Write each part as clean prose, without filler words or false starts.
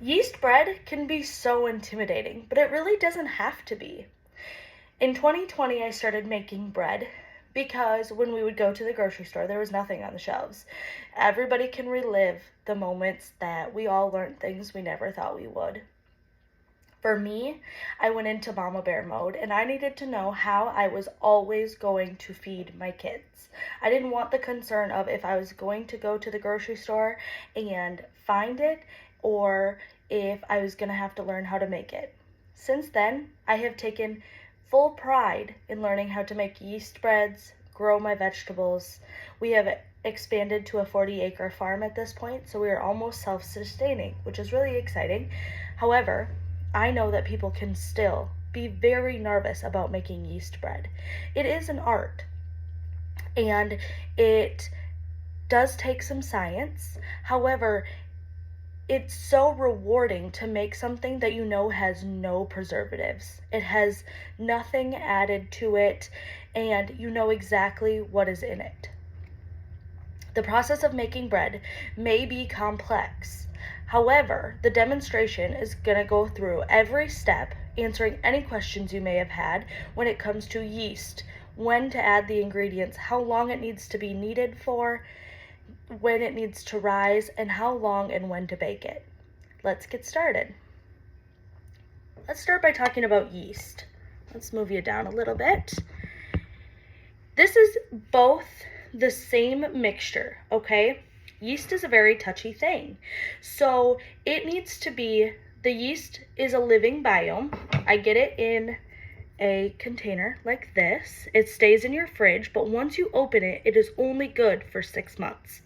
Yeast bread can be so intimidating, but it really doesn't have to be. In 2020, I started making bread because when we would go to the grocery store, there was nothing on the shelves. Everybody can relive the moments that we all learned things we never thought we would. For me, I went into mama bear mode and I needed to know how I was always going to feed my kids. I didn't want the concern of if I was going to go to the grocery store and find it or if I was going to have to learn how to make it. Since then, I have taken full pride in learning how to make yeast breads, grow my vegetables. We have expanded to a 40-acre farm at this point, so we are almost self-sustaining, which is really exciting. However, I know that people can still be very nervous about making yeast bread. It is an art, and it does take some science. However, it's so rewarding to make something that you know has no preservatives. It has nothing added to it, and you know exactly what is in it. The process of making bread may be complex. However, the demonstration is going to go through every step, answering any questions you may have had when it comes to yeast, when to add the ingredients, how long it needs to be kneaded for, when it needs to rise, and how long and when to bake it. Let's get started. Let's start by talking about yeast. Let's move you down a little bit. This is both the same mixture, okay? Yeast is a very touchy thing. So it needs to be, the yeast is a living biome. I get it in a container like this. It stays in your fridge, but once you open it, it is only good for 6 months.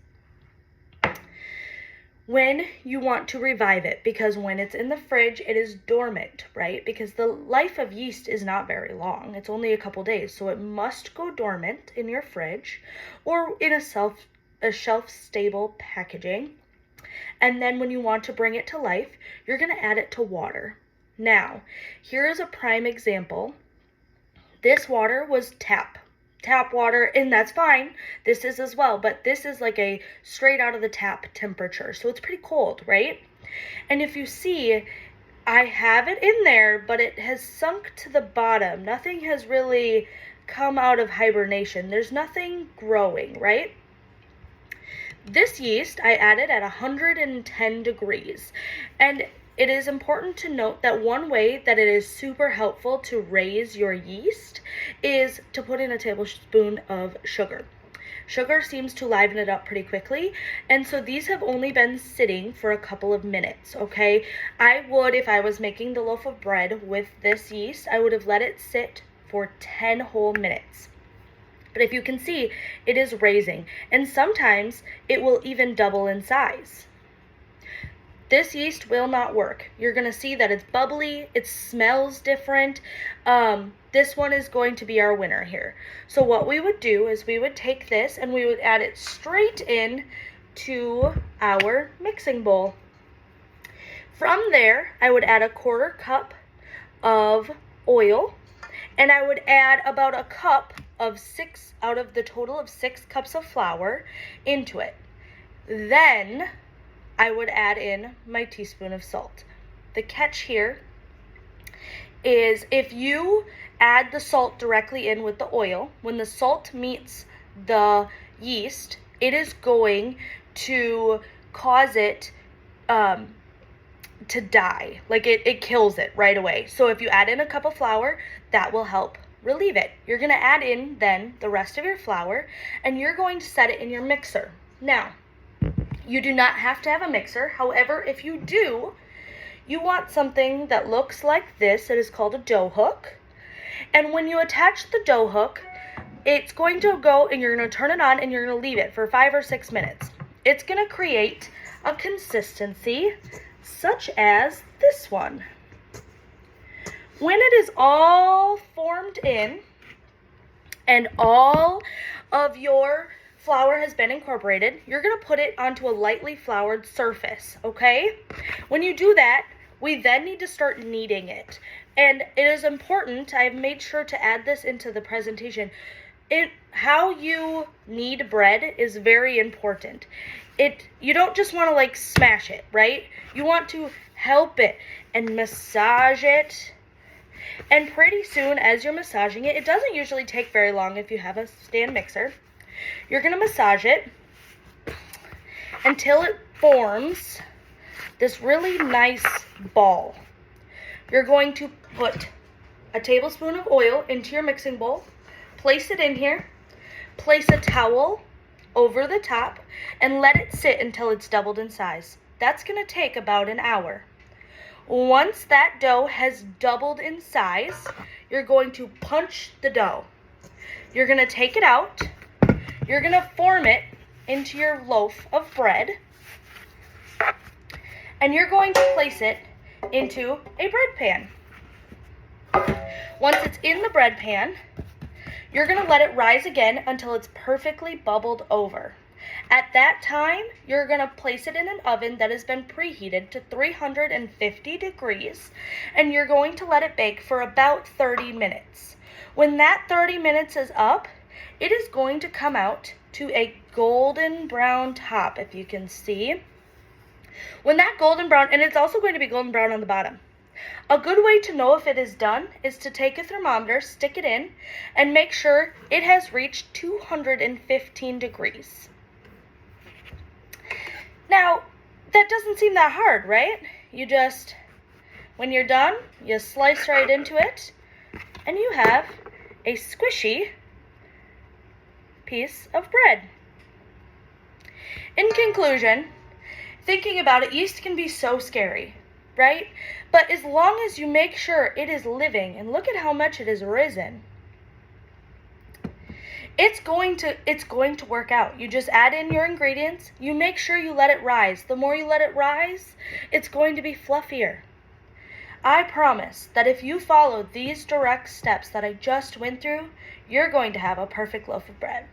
When you want to revive it, because when it's in the fridge, it is dormant, right? Because the life of yeast is not very long. It's only a couple days, so it must go dormant in your fridge or in a shelf-stable packaging. And then when you want to bring it to life, you're going to add it to water. Now, here is a prime example. This water was tap water, and that's fine. This is as well, but this is like a straight out of the tap temperature, so it's pretty cold, right? And if you see, I have it in there, but it has sunk to the bottom. Nothing has really come out of hibernation. There's nothing growing, right? This yeast I added at 110 degrees, and it is important to note that one way that it is super helpful to raise your yeast is to put in a tablespoon of sugar. Sugar seems to liven it up pretty quickly, and so these have only been sitting for a couple of minutes, okay? I would, if I was making the loaf of bread with this yeast, I would have let it sit for 10 whole minutes. But if you can see, it is raising, and sometimes it will even double in size. This yeast will not work. You're going to see that it's bubbly, it smells different. This one is going to be our winner here. So what we would do is we would take this and we would add it straight in to our mixing bowl. From there, I would add a 1/4 cup of oil, and I would add about a cup of 6 out of the total of 6 cups of flour into it. Then I would add in my teaspoon of salt. The catch here is if you add the salt directly in with the oil, when the salt meets the yeast, it is going to cause it to die. Like it kills it right away. So if you add in a cup of flour, that will help relieve it. You're going to add in then the rest of your flour, and you're going to set it in your mixer. Now, you do not have to have a mixer. However, if you do, you want something that looks like this. It is called a dough hook. And when you attach the dough hook, it's going to go and you're going to turn it on and you're going to leave it for 5 or 6 minutes. It's going to create a consistency such as this one. When it is all formed in and all of your flour has been incorporated, you're going to put it onto a lightly floured surface, okay? When you do that, we then need to start kneading it. And it is important, I've made sure to add this into the presentation, how you knead bread is very important. You don't just want to like smash it, right? You want to help it and massage it. And pretty soon as you're massaging it, it doesn't usually take very long if you have a stand mixer. You're going to massage it until it forms this really nice ball. You're going to put a tablespoon of oil into your mixing bowl, place it in here, place a towel over the top, and let it sit until it's doubled in size. That's going to take about an hour. Once that dough has doubled in size, you're going to punch the dough. You're going to take it out. You're going to form it into your loaf of bread. And you're going to place it into a bread pan. Once it's in the bread pan, you're going to let it rise again until it's perfectly bubbled over. At that time, you're going to place it in an oven that has been preheated to 350 degrees, and you're going to let it bake for about 30 minutes. When that 30 minutes is up, it is going to come out to a golden brown top, if you can see. When that golden brown, and it's also going to be golden brown on the bottom. A good way to know if it is done is to take a thermometer, stick it in, and make sure it has reached 215 degrees. Now, that doesn't seem that hard, right? You just, when you're done, you slice right into it, and you have a squishy piece of bread. In conclusion, thinking about it, yeast can be so scary, right? But as long as you make sure it is living, and look at how much it has risen, it's going to work out. You just add in your ingredients. You make sure you let it rise. The more you let it rise, it's going to be fluffier. I promise that if you follow these direct steps that I just went through, you're going to have a perfect loaf of bread.